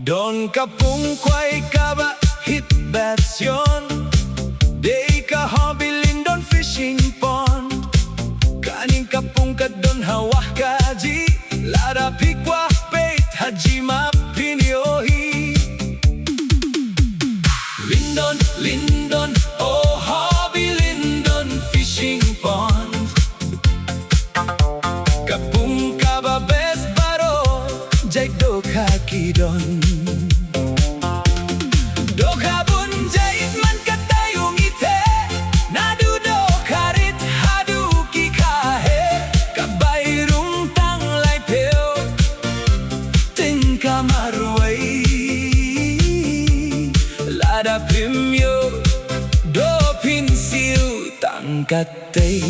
Lyndon ka pung khwai kaba hit bats yon. Day ka hobby Lyndon fishing pond. Kaning ka pung ka don hawah kaji. Lara pikwa peit haji mapinyohi. Lyndon, Lyndon, oh hobby Lyndon fishing pond. Kapung kaba best baro jay do kakidon. Do kabun jay man katayong ite. Nadudo karit hadu kikahe. Kabayrung tanglay peo tingka marway. Lada pimyo do pinsiu tangkatay.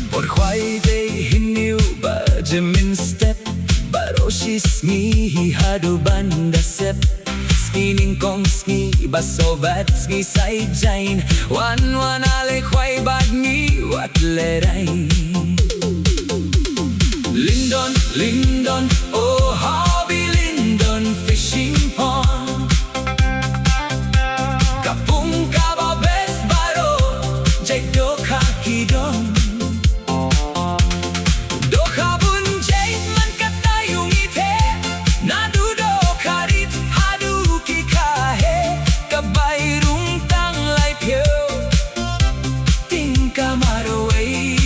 Por khwai day hiniu ba jamin step. Baroshi ski hadu banda sep. Skining kong ski basobat ski side jain. Wan ale khwai bad ni wat leray. Lyndon, Lyndon, oh hobby Lyndon fishing pond. Kapung kaba best baro jay do kakidon. Do kabun jay man katayong ite. Nadudo karit hadu kikahe. Kabayrung tanglay pyo tingka marway.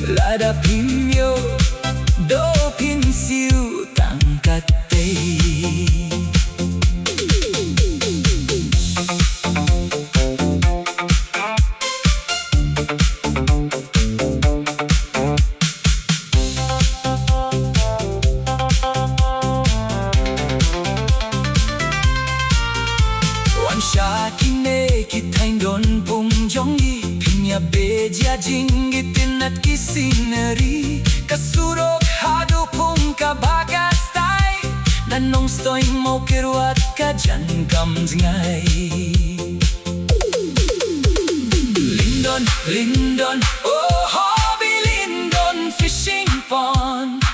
Lada pimyo do pinsiu tangkatay. Wan sha kine kitain don pung jongi. Pinya beja jinggit at kisineri. Kasurok hado pung kabagastay. Nanong stoy mo kirwat ka dyan kamzngay. Lyndon, Lyndon, oh hobby Lyndon fishing pond.